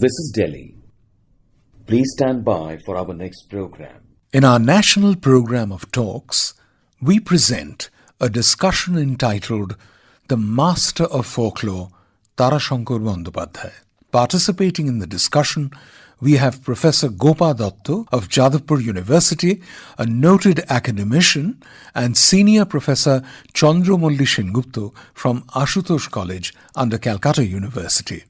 This is Delhi. Please stand by for our next program. In our national program of talks, we present a discussion entitled The Master of Folklore, Tarashankar Bandopadhyay. Participating in the discussion, we have Professor Gopa Datta of Jadavpur University, a noted academician, and Senior Professor Chandramouli Sengupta from Ashutosh College under Calcutta University.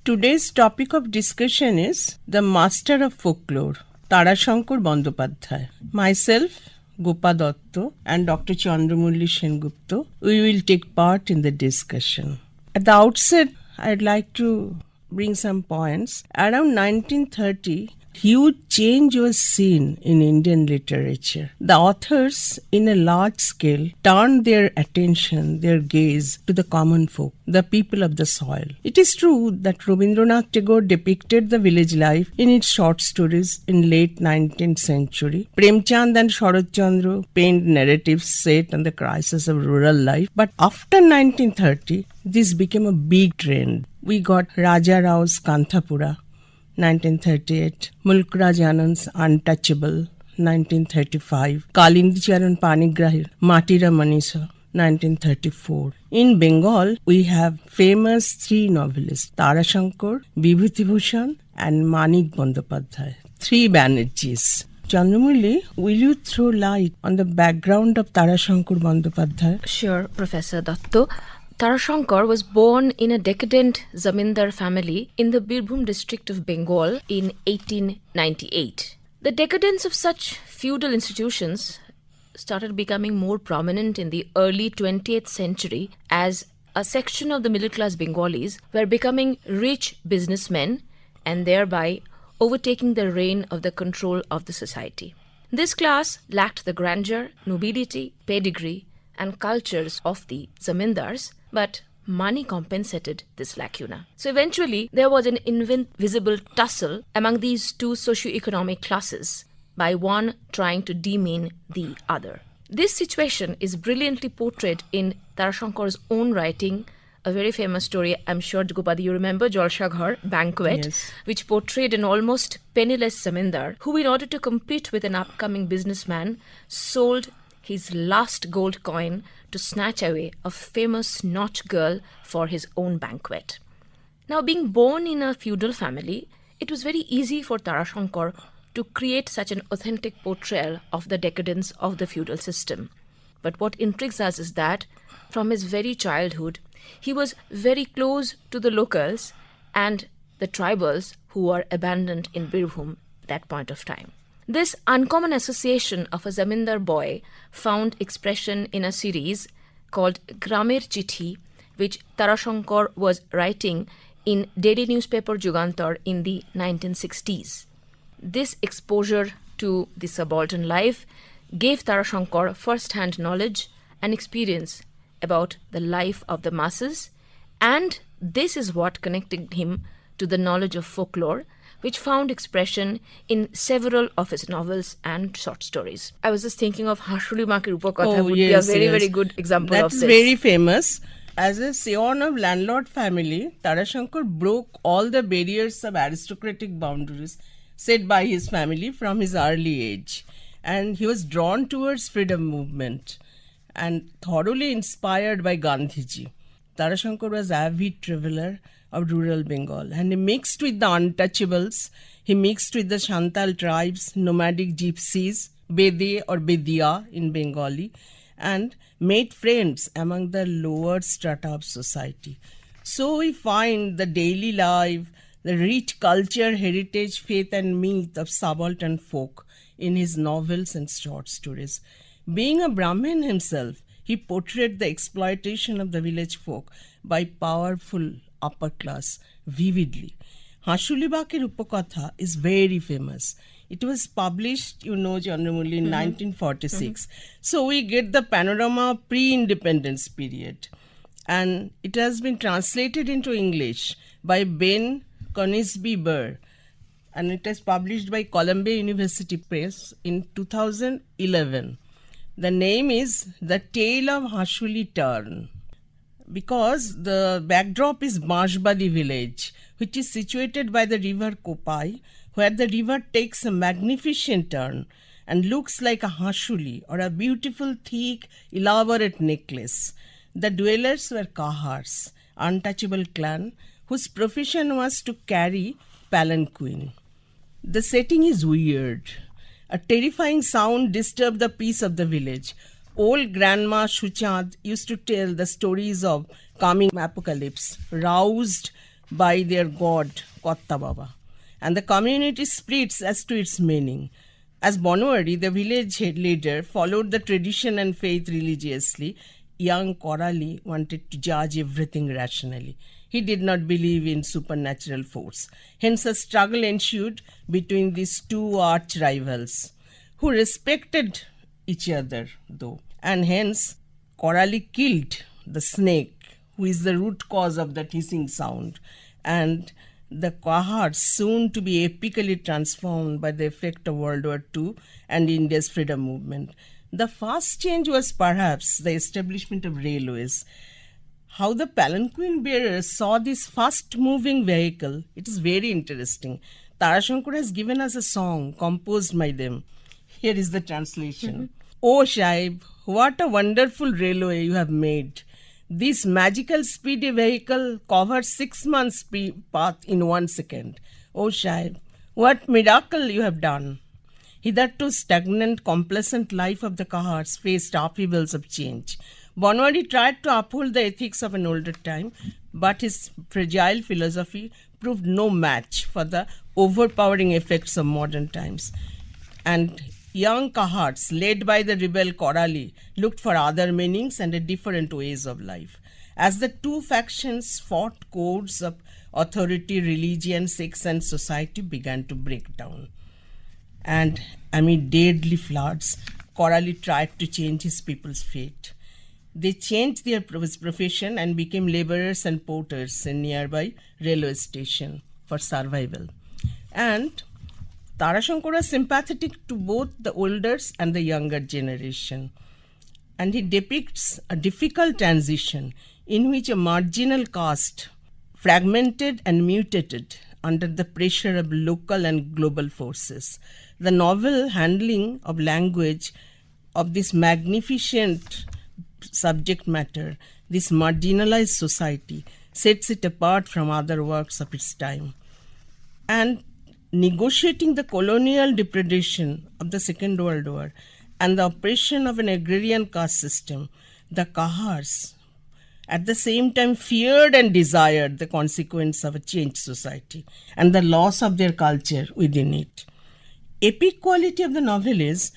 Today's topic of discussion is the Master of Folklore, Tarashankar Bandopadhyay. Myself, Gopa Datta, and Dr. Chandramouli Sengupta, we will take part in the discussion. At the outset, I'd like to bring some points. Around 1930, huge change was seen in Indian literature. The authors, in a large scale, turned their attention, their gaze to the common folk, the people of the soil. It is true that Rabindranath Tagore depicted the village life in its short stories in late 19th century. Premchand and Sharat Chandra penned narratives set on the crisis of rural life. But after 1930, this became a big trend. We got Raja Rao's Kanthapura, 1938, Mulk Raj Anand's Untouchable, 1935, Kalindi Charan Panigrahir, Matira Manisha, 1934. In Bengal, we have famous three novelists, Tarashankar, Bibhuti-Bhushan and Manik Bandopadhyay, three Banerjees. Chandramouli, will you throw light on the background of Tarashankar Bandopadhyay? Sure, Professor Datta. Tarashankar was born in a decadent Zamindar family in the Birbhum district of Bengal in 1898. The decadence of such feudal institutions started becoming more prominent in the early 20th century as a section of the middle-class Bengalis were becoming rich businessmen and thereby overtaking the reign of the control of the society. This class lacked the grandeur, nobility, pedigree, and cultures of the zamindars, but money compensated this lacuna. So eventually, there was an invisible tussle among these two socio-economic classes, by one trying to demean the other. This situation is brilliantly portrayed in Tarashankar's own writing, a very famous story, I'm sure, Gopadi, you remember, Jalsa Ghar, Banquet, yes, which portrayed an almost penniless zamindar who, in order to compete with an upcoming businessman, sold his last gold coin to snatch away a famous Nautch girl for his own banquet. Now, being born in a feudal family, it was very easy for Tarashankar to create such an authentic portrayal of the decadence of the feudal system. But what intrigues us is that, from his very childhood, he was very close to the locals and the tribals who were abandoned in Birbhum at that point of time. This uncommon association of a zamindar boy found expression in a series called Gramer Chithi, which Tarashankar was writing in daily newspaper Jugantar in the 1960s. This exposure to the subaltern life gave Tarashankar first-hand knowledge and experience about the life of the masses, and this is what connected him to the knowledge of folklore, which found expression in several of his novels and short stories. I was just thinking of Hashuli Makir Upakatha would be a very good example of this. That's very famous. As a scion of landlord family, Tarashankar broke all the barriers of aristocratic boundaries set by his family from his early age. And he was drawn towards freedom movement and thoroughly inspired by Gandhiji. Tarashankar was an avid traveler of rural Bengal, and he mixed with the untouchables, he mixed with the Santal tribes, nomadic gypsies, Bede or Bedia in Bengali, and made friends among the lower strata of society. So we find the daily life, the rich culture, heritage, faith and myth of subaltern folk in his novels and short stories. Being a Brahmin himself, he portrayed the exploitation of the village folk by powerful upper class vividly. Hashuli Bakir Upakatha is very famous. It was published, Chandramouli, in 1946. So we get the panorama pre-independence period. And it has been translated into English by Ben Conisby Burr and it is published by Columbia University Press in 2011. The name is The Tale of Hashuli Turn, because the backdrop is Bashbali village, which is situated by the river Kopai, where the river takes a magnificent turn and looks like a hashuli, or a beautiful, thick, elaborate necklace. The dwellers were Kahars, untouchable clan, whose profession was to carry palanquin. The setting is weird. A terrifying sound disturbed the peace of the village. Old Grandma Shuchand used to tell the stories of coming apocalypse, roused by their god, Kotta Baba. And the community splits as to its meaning. As Banwari, the village head leader, followed the tradition and faith religiously, young Korali wanted to judge everything rationally. He did not believe in supernatural force. Hence a struggle ensued between these two arch rivals, who respected each other though. And hence Korali killed the snake, who is the root cause of that hissing sound. And the Kahars, soon to be epically transformed by the effect of World War II and India's freedom movement. The first change was perhaps the establishment of railways. How the palanquin bearers saw this fast-moving vehicle, it is very interesting. Tarashankar has given us a song composed by them. Here is the translation. Oh Shaib, what a wonderful railway you have made. This magical speedy vehicle covers 6 months' path in 1 second. Oh Shaib, what miracle you have done. Hitherto stagnant, complacent life of the Kahars faced upheavals of change. Banwari tried to uphold the ethics of an older time, but his fragile philosophy proved no match for the overpowering effects of modern times. And young Kahars, led by the rebel Korali, looked for other meanings and different ways of life. As the two factions fought, codes of authority, religion, sex and society began to break down. And amid deadly floods, Korali tried to change his people's fate. They changed their profession and became laborers and porters in nearby railway station for survival. And Tarashankar was sympathetic to both the older and the younger generation. And he depicts a difficult transition in which a marginal caste fragmented and mutated under the pressure of local and global forces. The novel handling of language of this magnificent subject matter, this marginalized society, sets it apart from other works of its time. And negotiating the colonial depredation of the Second World War and the oppression of an agrarian caste system, the Kahars at the same time feared and desired the consequence of a changed society and the loss of their culture within it. Epic quality of the novel is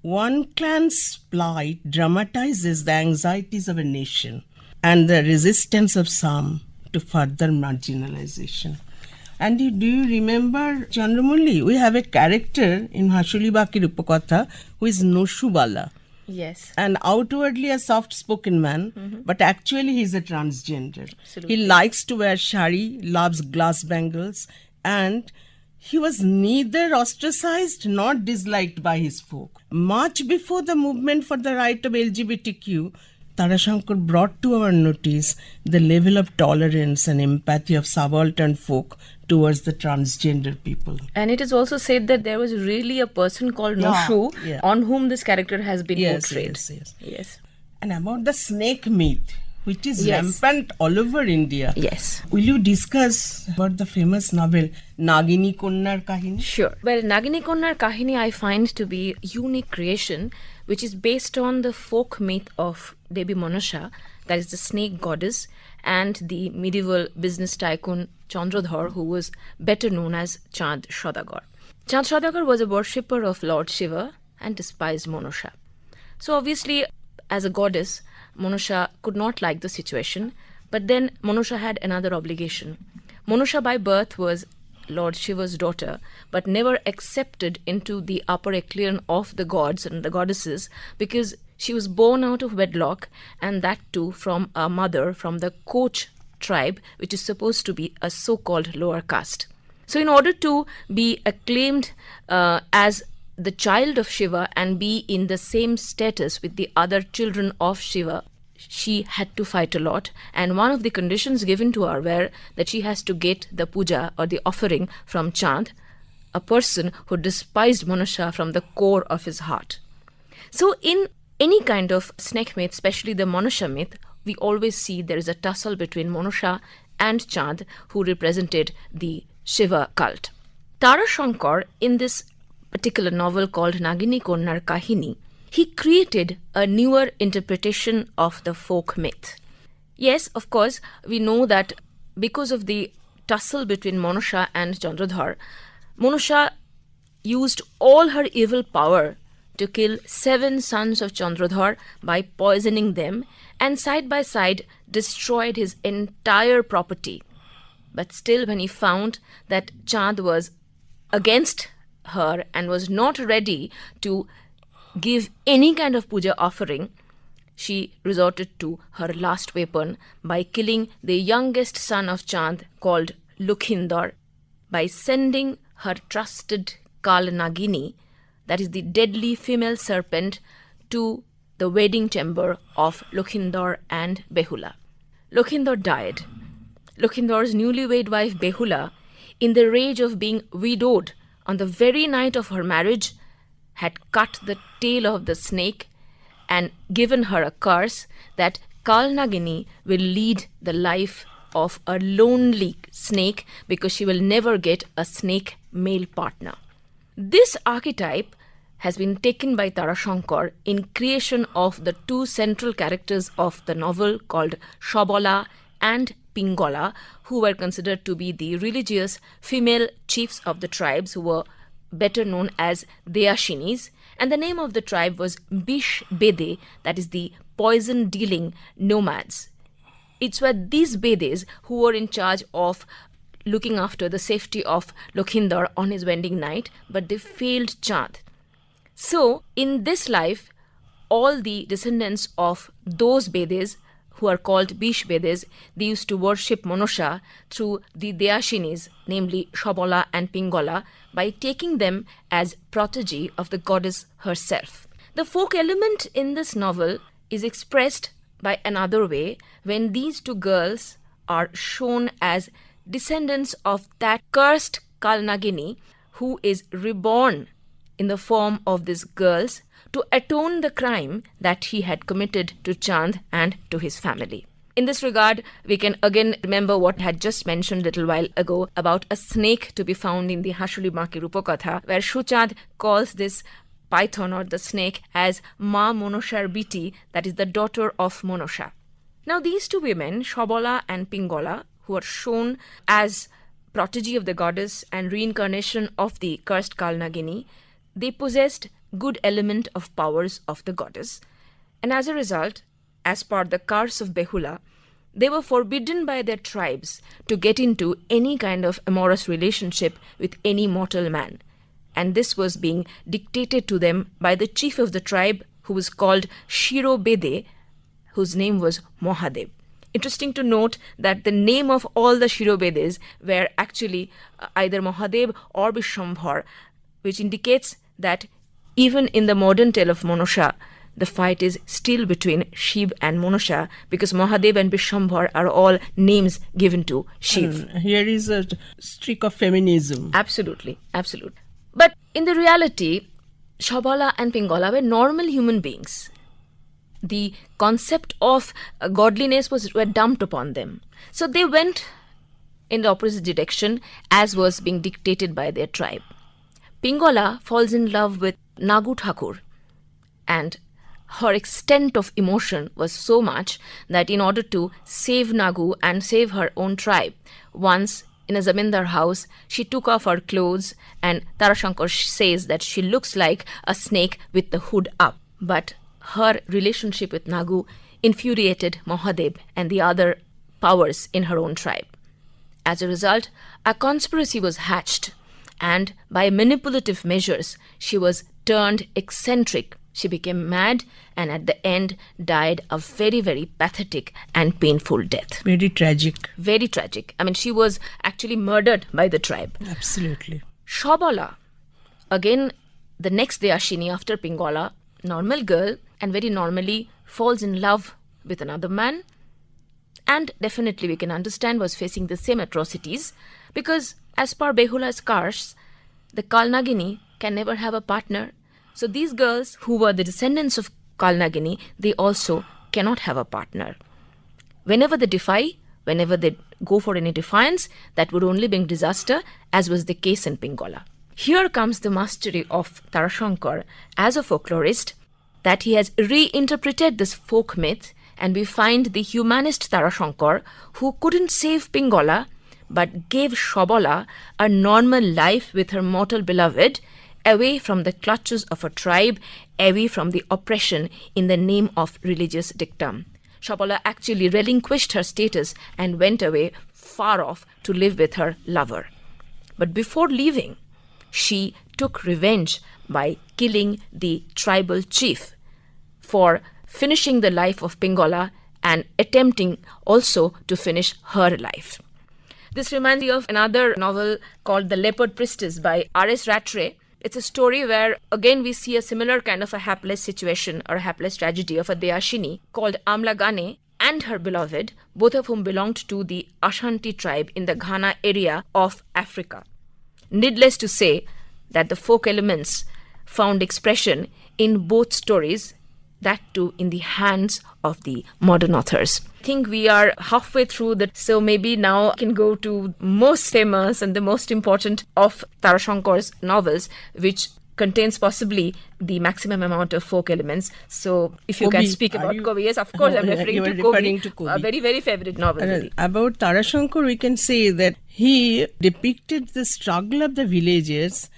one clan's plight dramatizes the anxieties of a nation and the resistance of some to further marginalization. And do you remember, Chandramulli, we have a character in Hashuli Bakir Upakatha who is Noshubala. Yes. And outwardly a soft-spoken man, but actually he is a transgender. Absolutely. He likes to wear shari, loves glass bangles, and he was neither ostracized nor disliked by his folk. Much before the movement for the right of LGBTQ, Tarashankar brought to our notice the level of tolerance and empathy of subaltern folk towards the transgender people. And it is also said that there was really a person called Noshu on whom this character has been portrayed. Yes. And about the snake myth, which is rampant all over India. Yes. Will you discuss about the famous novel Nagini Konnar Kahini? Sure. Well, Nagini Konnar Kahini I find to be a unique creation which is based on the folk myth of Devi Manasha, that is the snake goddess, and the medieval business tycoon Chandradhar, who was better known as Chand Saudagar. Chand Saudagar was a worshipper of Lord Shiva and despised Manasha. So obviously, as a goddess, Manasha could not like the situation, but then Manasha had another obligation. Manasha by birth was Lord Shiva's daughter, but never accepted into the upper echelon of the gods and the goddesses because she was born out of wedlock, and that too from a mother from the Koch tribe, which is supposed to be a so-called lower caste. So in order to be acclaimed as the child of Shiva and be in the same status with the other children of Shiva, she had to fight a lot, and one of the conditions given to her were that she has to get the puja or the offering from Chand, a person who despised Manusha from the core of his heart. So in any kind of snake myth, especially the Manusha myth, we always see there is a tussle between Manusha and Chand, who represented the Shiva cult. Tarashankar, in this particular novel called Nagini Konnar Kahini, he created a newer interpretation of the folk myth. Yes, of course, we know that because of the tussle between Manusha and Chandradhar, Manusha used all her evil power to kill 7 sons of Chandradhar by poisoning them, and side by side destroyed his entire property. But still, when he found that Chand was against her and was not ready to give any kind of puja offering, she resorted to her last weapon by killing the youngest son of Chand, called Lukhindar, by sending her trusted Kal Nagini, that is the deadly female serpent, to the wedding chamber of Lukhindar and Behula. Lukhindar died. Lukhindar's newlywed wife Behula, in the rage of being widowed on the very night of her marriage, had cut the tail of the snake and given her a curse that Kal Nagini will lead the life of a lonely snake because she will never get a snake male partner. This archetype has been taken by Tarashankar in creation of the 2 central characters of the novel called Shabala and Pingala, who were considered to be the religious female chiefs of the tribes, who were better known as Deyashinis, and the name of the tribe was Bish Bede, that is the poison-dealing nomads. It were these Bedes who were in charge of looking after the safety of Lukhindar on his wedding night, but they failed Chand. So, in this life, all the descendants of those Bedes, who are called Bish Bedes, they used to worship Manusha through the Deyashinis, namely Shabala and Pingala, by taking them as protege of the goddess herself. The folk element in this novel is expressed by another way when these 2 girls are shown as descendants of that cursed Kal Nagini, who is reborn in the form of these girls to atone the crime that he had committed to Chand and to his family. In this regard, we can again remember what I had just mentioned a little while ago about a snake to be found in the Hashuli Maki Rupakatha, where Shuchand calls this python or the snake as Ma Monoshar Biti, that is the daughter of Monosha. Now these 2 women, Shabala and Pingala, who are shown as protege of the goddess and reincarnation of the cursed Kal Nagini, they possessed good element of powers of the goddess, and as a result, as per the curse of Behula, they were forbidden by their tribes to get into any kind of amorous relationship with any mortal man, and this was being dictated to them by the chief of the tribe, who was called Shiro Bede, whose name was Mohadev. Interesting to note that the name of all the Shirobedes were actually either Mohadev or Vishambhar, which indicates that even in the modern tale of Manusha, the fight is still between Shiv and Manusha, because Mohadev and Vishambhar are all names given to Shiv. Here is a streak of feminism. Absolutely, absolutely. But in the reality, Shabala and Pingala were normal human beings. The concept of godliness were dumped upon them. So they went in the opposite direction as was being dictated by their tribe. Pingala falls in love with Nagu Thakur, and her extent of emotion was so much that in order to save Nagu and save her own tribe, once in a zamindar house, she took off her clothes, and Tarashankar says that she looks like a snake with the hood up. But her relationship with Nagu infuriated Mohadev and the other powers in her own tribe. As a result, a conspiracy was hatched, and by manipulative measures, she was turned eccentric She became mad and at the end died a very, very pathetic and painful death. Very tragic. Very tragic. I mean, she was actually murdered by the tribe. Absolutely. Shobala, again, the next Deyashini after Pingala, normal girl, and very normally falls in love with another man. And definitely we can understand was facing the same atrocities because as per Behula's curse, the Kalnagini can never have a partner. So these girls who were the descendants of Kalnagini, they also cannot have a partner. Whenever they defy, whenever they go for any defiance, that would only bring disaster, as was the case in Pingala. Here comes the mastery of Tarashankar as a folklorist, that he has reinterpreted this folk myth, and we find the humanist Tarashankar who couldn't save Pingala but gave Shobala a normal life with her mortal beloved, away from the clutches of a tribe, away from the oppression in the name of religious dictum. Shobala actually relinquished her status and went away far off to live with her lover. But before leaving, she took revenge by killing the tribal chief for finishing the life of Pingala and attempting also to finish her life. This reminds me of another novel called The Leopard Priestess by R.S. Rattray. It's a story where, again, we see a similar kind of a hapless situation or a hapless tragedy of a Deyashini called Amlagane and her beloved, both of whom belonged to the Ashanti tribe in the Ghana area of Africa. Needless to say that the folk elements found expression in both stories, that too in the hands of the modern authors. I think we are halfway through that, so maybe now I can go to most famous and the most important of Tarashankar's novels, which contains possibly the maximum amount of folk elements. So if you can speak about Kobi. Yes, of course, I'm referring to Kobi. A very, very favorite novel. About Tarashankar, we can say that he depicted the struggle of the villagers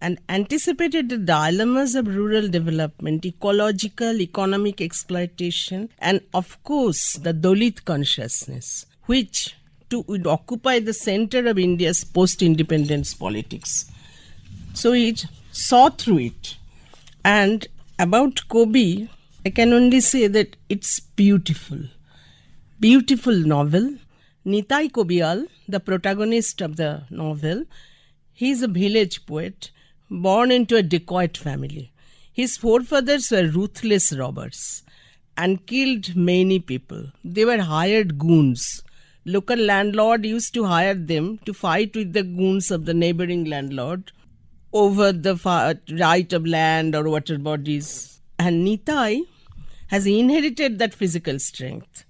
and anticipated the dilemmas of rural development, ecological, economic exploitation, and of course the Dalit consciousness, which would occupy the center of India's post-independence politics. So he saw through it. And about Kobi, I can only say that it's beautiful. Beautiful novel. Nitai Kobial, the protagonist of the novel, he is a village poet, born into a dacoit family. His forefathers were ruthless robbers and killed many people. They were hired goons. Local landlord used to hire them to fight with the goons of the neighboring landlord over the right of land or water bodies. And Nitai has inherited that physical strength.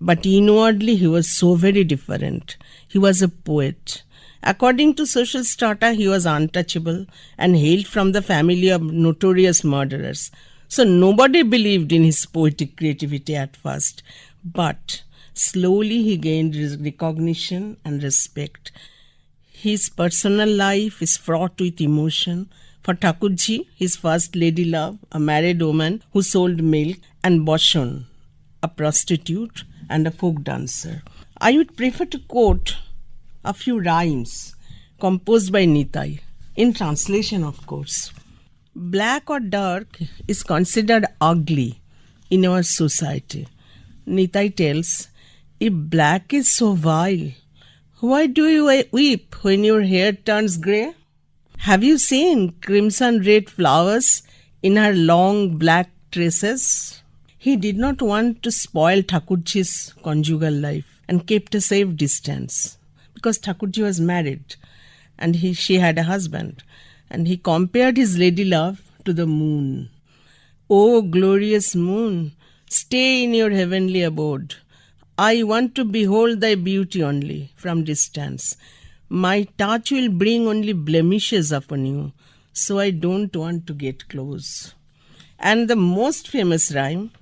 But inwardly he was so very different. He was a poet. According to social strata, he was untouchable and hailed from the family of notorious murderers. So nobody believed in his poetic creativity at first. But slowly he gained recognition and respect. His personal life is fraught with emotion. For Thakurji, his first lady love, a married woman who sold milk, and Bhushan, a prostitute and a folk dancer. I would prefer to quote a few rhymes composed by Nitai, in translation of course. Black or dark is considered ugly in our society. Nitai tells, if black is so vile, why do you weep when your hair turns grey? Have you seen crimson red flowers in her long black tresses? He did not want to spoil Thakurji's conjugal life and kept a safe distance, because Thakurji was married and she had a husband, and he compared his lady love to the moon. O glorious moon, stay in your heavenly abode. I want to behold thy beauty only from distance. My touch will bring only blemishes upon you, so I don't want to get close. And the most famous rhyme,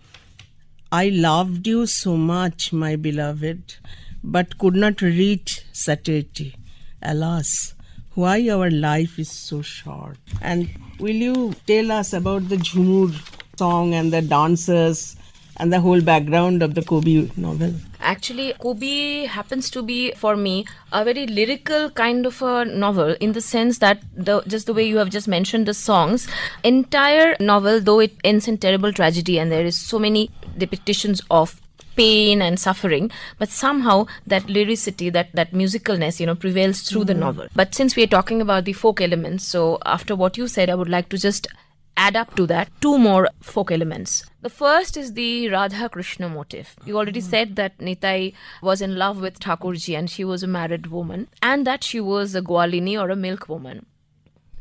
I loved you so much, my beloved, but could not reach satiety. Alas, why our life is so short. And will you tell us about the Jhumur song and the dancers and the whole background of the Kobi novel? Actually, Kobi happens to be, for me, a very lyrical kind of a novel, in the sense that just the way you have just mentioned the songs, entire novel, though it ends in terrible tragedy and there is so many depictions of pain and suffering, but somehow that lyricity, that musicalness, prevails through the novel. But since we are talking about the folk elements, so after what you said, I would like to just add up to that two more folk elements. The first is the Radha Krishna motif. You already said that Nitai was in love with Thakurji and she was a married woman, and that she was a Gwalini or a milk woman.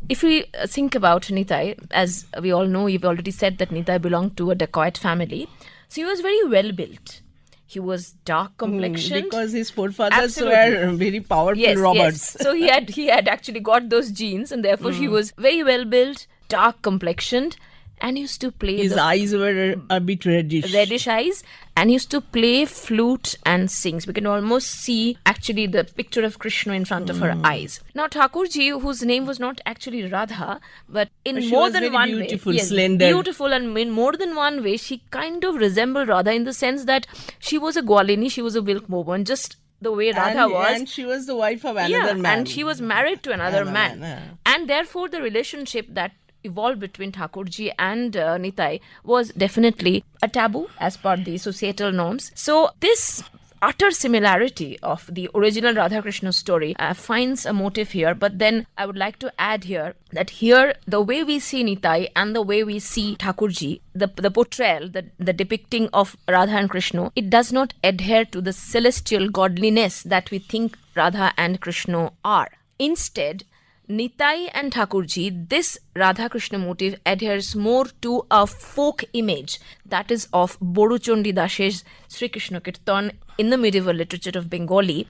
If we think about Nitai, as we all know, you've already said that Nitai belonged to a dacoit family. So he was very well built. He was dark complexioned. Because his forefathers Absolutely. were very powerful robbers. Yes. So he had actually got those genes, and therefore he was very well built, dark complexioned, and used to play. His eyes were a bit reddish eyes, and used to play flute and sings. We can almost see actually the picture of Krishna in front of her eyes. Now Thakurji, whose name was not actually Radha, but in she more was than very one beautiful, way, yes, slender. beautiful, and in more than one way, she kind of resembled Radha in the sense that she was a Gwalini, she was a milk woman, just the way Radha was. And she was the wife of another man. And she was married to another man. And therefore the relationship that evolved between Thakurji and Nitai was definitely a taboo as per the societal norms. So this utter similarity of the original Radha Krishna story finds a motive here. But then I would like to add here that here the way we see Nitai and the way we see Thakurji, the portrayal, the depicting of Radha and Krishna, it does not adhere to the celestial godliness that we think Radha and Krishna are. Instead, Nitai and Thakurji, this Radha Krishna motif adheres more to a folk image, that is of Boruchondi Das's Sri Krishna Kirtan in the medieval literature of Bengali,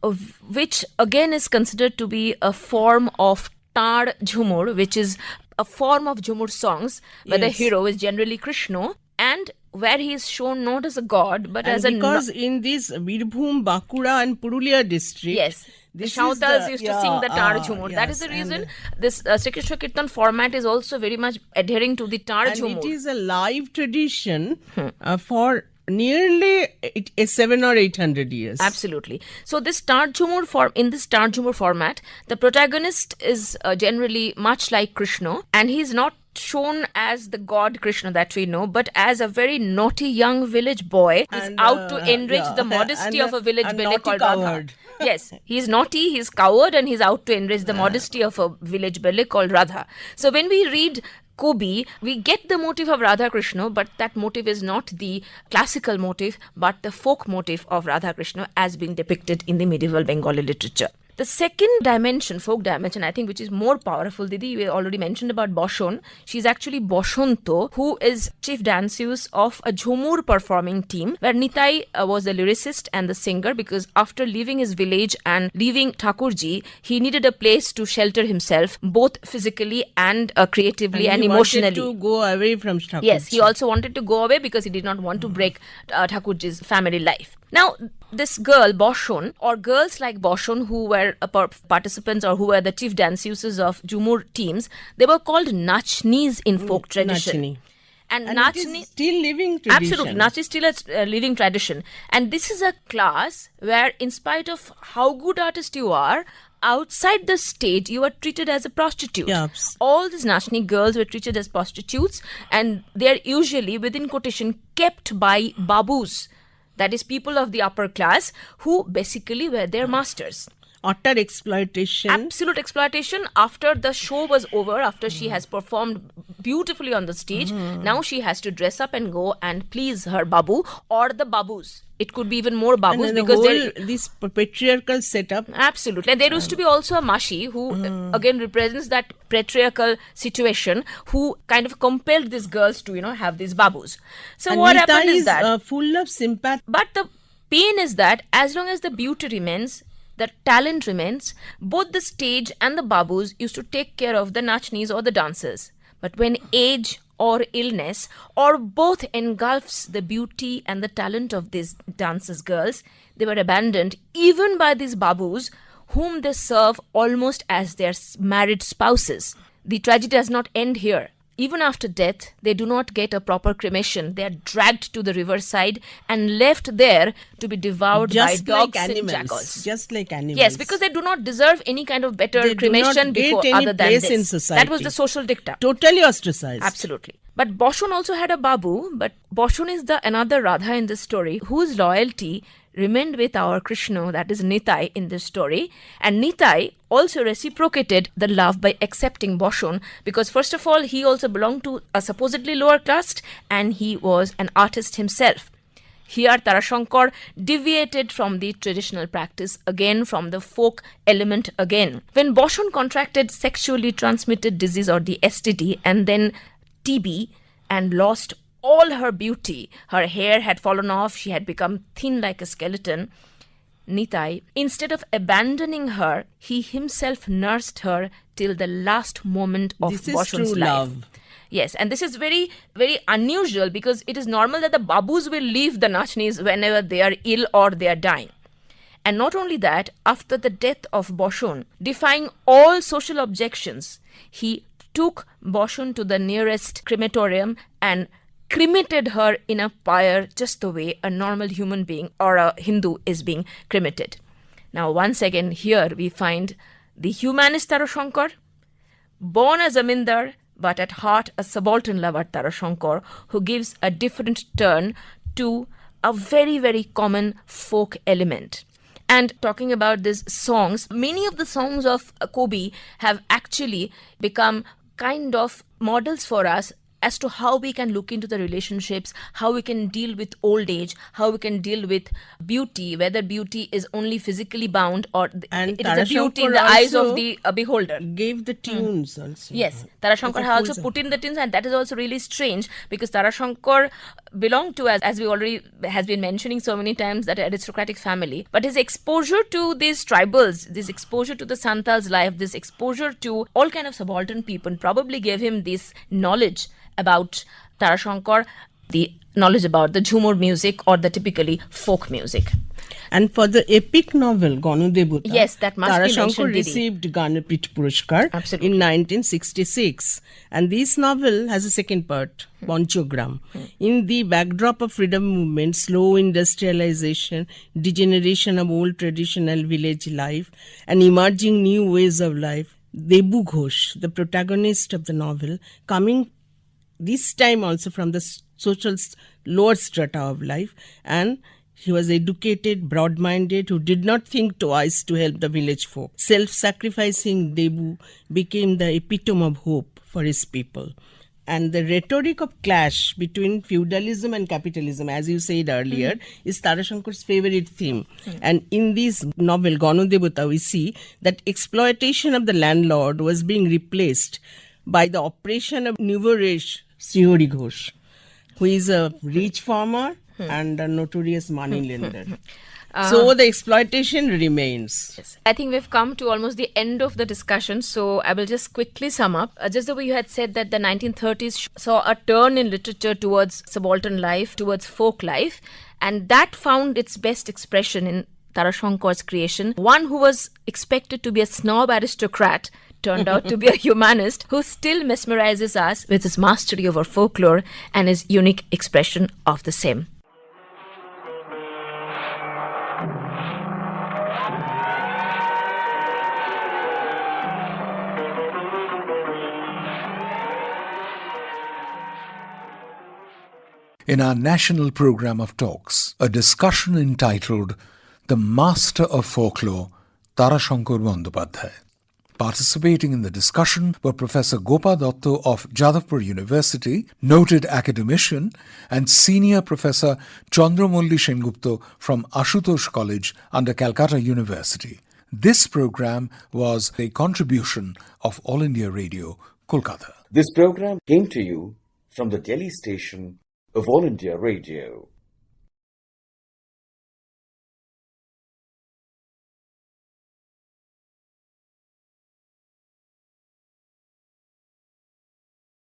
which again is considered to be a form of tar jhumur, which is a form of jhumur songs where the hero is generally Krishna, and where he is shown not as a god but as because in this Birbhum, Bankura and Purulia district, yes, the Shautals used to sing the tar jhumur. That is the reason this Sri Krishna Kirtan format is also very much adhering to the tar jhumur. And it is a live tradition for nearly 700 or 800 years. Absolutely. So this tar jhumur in this tar jhumur format, the protagonist is generally much like Krishna, and he is not shown as the god Krishna that we know, but as a very naughty young village boy who is out to enrich the modesty of a village belle called Radha. Yes, he is naughty, he is coward, and he is out to enrich the modesty of a village belle called Radha. So when we read Kobi, we get the motive of Radha Krishna, but that motive is not the classical motive, but the folk motive of Radha Krishna as being depicted in the medieval Bengali literature. The second dimension, folk dimension, I think, which is more powerful, Didi, you already mentioned about Bhushan. She's actually Boshanto, who is chief danseuse of a Jhumur performing team, where Nitai was the lyricist and the singer, because after leaving his village and leaving Thakurji, he needed a place to shelter himself, both physically and creatively and emotionally. He wanted to go away from Thakurji. Yes, he also wanted to go away because he did not want to break Thakurji's family life. Now, this girl, Bhushan, or girls like Bhushan, who were participants or who were the chief danseuses of Jhumur teams, they were called Nachnis in folk tradition. Nachni. And it is still living tradition. Absolutely, Nach is still a living tradition. And this is a class where, in spite of how good artist you are, outside the stage, you are treated as a prostitute. Yes. All these Nachni girls were treated as prostitutes, and they are usually, within quotation, kept by babus. That is, people of the upper class who basically were their masters. Utter exploitation. Absolute exploitation. After the show was over, after she has performed beautifully on the stage, now she has to dress up and go and please her babu or the babus. It could be even more babus, and because this patriarchal setup. Absolutely. And there used to be also a mashi who again represents that patriarchal situation, who kind of compelled these girls to have these babus. So and what Nita happened is that full of sympathy. But the pain is that as long as the beauty remains, the talent remains, both the stage and the babus used to take care of the nachnis or the dancers. But when age or illness or both engulfs the beauty and the talent of these dancers girls, they were abandoned even by these babus, whom they serve almost as their married spouses. The tragedy does not end here. even after death, they do not get a proper cremation. They are dragged to the riverside and left there to be devoured by dogs and jackals. Just like animals. Yes, because they do not deserve any kind of better cremation before other than this. In society. That was the social dicta. Totally ostracized. Absolutely. But Bhushan also had a babu, but Bhushan is the another Radha in this story whose loyalty remained with our Krishna, that is Nitai, in this story. And Nitai also reciprocated the love by accepting Bhushan, because first of all, he also belonged to a supposedly lower caste and he was an artist himself. Here, Tarashankar deviated from the traditional practice again, from the folk element again. When Bhushan contracted sexually transmitted disease or the STD and then TB and lost all her beauty, her hair had fallen off, she had become thin like a skeleton, Nitai, instead of abandoning her, he himself nursed her till the last moment of Bhushan's life. Love. Yes, and this is very, very unusual, because it is normal that the babus will leave the nachnis whenever they are ill or they are dying. And not only that, after the death of Bhushan, defying all social objections, he took Bhushan to the nearest crematorium and cremated her in a pyre, just the way a normal human being or a Hindu is being cremated. Now, once again, here we find the humanist Tarashankar, born a zamindar, but at heart a subaltern lover Tarashankar, who gives a different turn to a very, very common folk element. And talking about these songs, many of the songs of Kobi have actually become kind of models for us as to how we can look into the relationships, how we can deal with old age, how we can deal with beauty, whether beauty is only physically bound or it is a beauty in the eyes of the beholder. Gave the tunes also. Yes, Tarashankar has also put in the tunes, and that is also really strange, because Tarashankar belonged to, as we already has been mentioning so many times, that aristocratic family. But his exposure to these tribals, this exposure to the Santal's life, this exposure to all kind of subaltern people probably gave him this knowledge about Tarashankar, the knowledge about the Jhumur music or the typically folk music. And for the epic novel Ganodevata, yes, that must be mentioned, Tarashankar received Jnanpith Puraskar in 1966. And this novel has a second part, Panchogram. In the backdrop of freedom movement, slow industrialization, degeneration of old traditional village life, and emerging new ways of life, Debu Ghosh, the protagonist of the novel, coming this time also from the social lower strata of life, and he was educated, broad-minded, who did not think twice to help the village folk. Self-sacrificing Debu became the epitome of hope for his people. And the rhetoric of clash between feudalism and capitalism, as you said earlier, is Tarashankar's favorite theme. And in this novel, Ganodevata, we see that exploitation of the landlord was being replaced by the oppression of Nuvaresh Srihari Ghosh, who is a rich farmer and a notorious money lender. So the exploitation remains. Yes. I think we've come to almost the end of the discussion, so I will just quickly sum up. Just the way you had said that the 1930s saw a turn in literature towards subaltern life, towards folk life, and that found its best expression in Tarashankar's creation. One who was expected to be a snob aristocrat turned out to be a humanist who still mesmerizes us with his mastery over folklore and his unique expression of the same. In our national program of talks, a discussion entitled The Master of Folklore, Tarashankar Bandopadhyay. Participating in the discussion were Professor Gopa Datta of Jadavpur University, noted academician, and Senior Professor Chandramulli Sengupta from Ashutosh College under Calcutta University. This program was a contribution of All India Radio, Kolkata. This program came to you from the Delhi station of All India Radio.